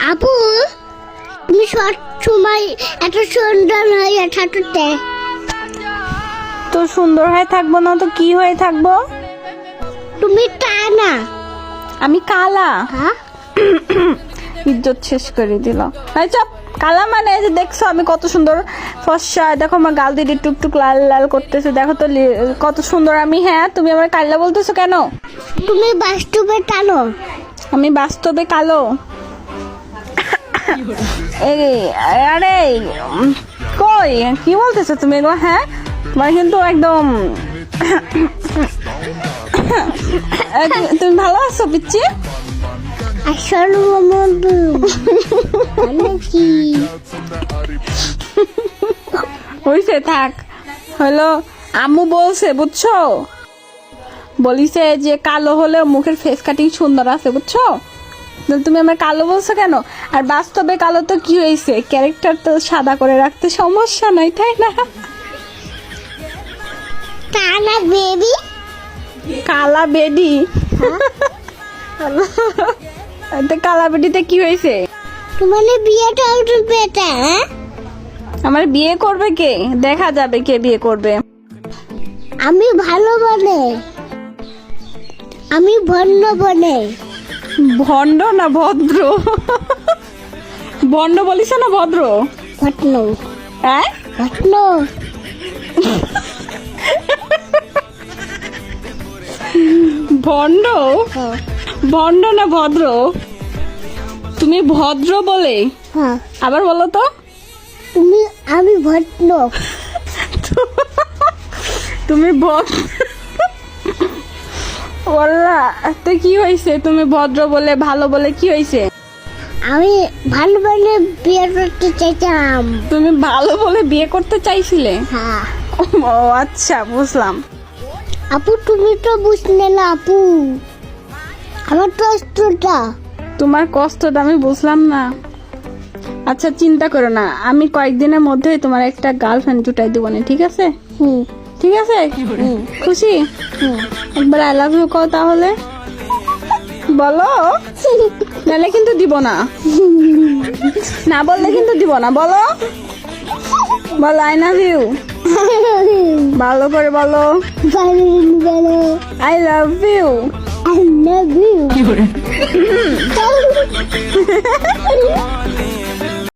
আপু তুমি সব সময় এত সুন্দর হয়ে থাকতে। তো সুন্দর হয়ে থাকবো না তো কি হয়ে থাকবো? তুমি তা না। আমি কালা। হ্যাঁ ইজ্জত শেষ করে দিল। এই চপ, কালা মানে এই যে দেখছো আমি কত সুন্দর ফর্সা, দেখো আমার গাল দিয়ে টুকটুক লাল লাল করতেছে, দেখো তো কত সুন্দর আমি। হ্যাঁ তুমি আমার কালা বলতেছো কেন? তুমি বাস্তবে টানো। আমি বাস্তবে কালো? এই আরে কই কি বলতেছো তুমি এগুলো? হ্যাঁ তোমার কিন্তু একদম তুমি ভালো আছো পিচ্ছি? আসলে বন্ধু কি হইছে থাক হলো। আম্মু বলছে বুঝছো, বলিছে যে কালো হলেও মুখের ফেস কাটিং সুন্দর আছে বুঝছো। তুমি আমার কালো বলছো কেন? আর বাস্তবে কালো তো কি হয়েছে, ক্যারেক্টার তো সাদা করে রাখতে সমস্যা নাই তাই না? তা না বেবি। কালা বেডি কালা বেডিতে কি হয়েছে? তোমার বিয়েটা উঠবে তা। আমার বিয়ে করবে কে? দেখা যাবে কে বিয়ে করবে। আমি ভালো বনে, আমি ভণ্ড বনে। ভণ্ড না ভদ্র? ভণ্ড বলিস না ভদ্র? ভট্ট হ্যাঁ ভট্ট ভণ্ড? ভণ্ড না ভদ্র? তুমি ভদ্র বলে হ্যাঁ আবার বলো তো। তুমি আমি ভট্ট। তুমি ওরা তো কি হয়েছে? তুমি ভদ্র বলে ভালো বলে কি হয়েছে? আমি ভালো বলে বিয়ে করতে চাইতাম। তুমি ভালো বলে বিয়ে করতে চাইছিলে? হ্যাঁ ও আচ্ছা বুঝলাম। আপু তুমি তো বুঝলে না আপু, আমার তো কষ্টটা। তোমার কষ্টটা আমি বুঝলাম না। আচ্ছা চিন্তা করো না, আমি কয়েকদিনের মধ্যে তোমার একটা গার্লফ্রেন্ড জুটাই দিব না, ঠিক আছে? হুম ঠিক আছে? খুশি? একবার আই লাভ ইউ কও তাহলে। বলো, নাহলে কিন্তু দিব না। না বললে কিন্তু দিব না। বলো বলো আই লাভ ইউ। ভালো করে বলো I love you. I love you.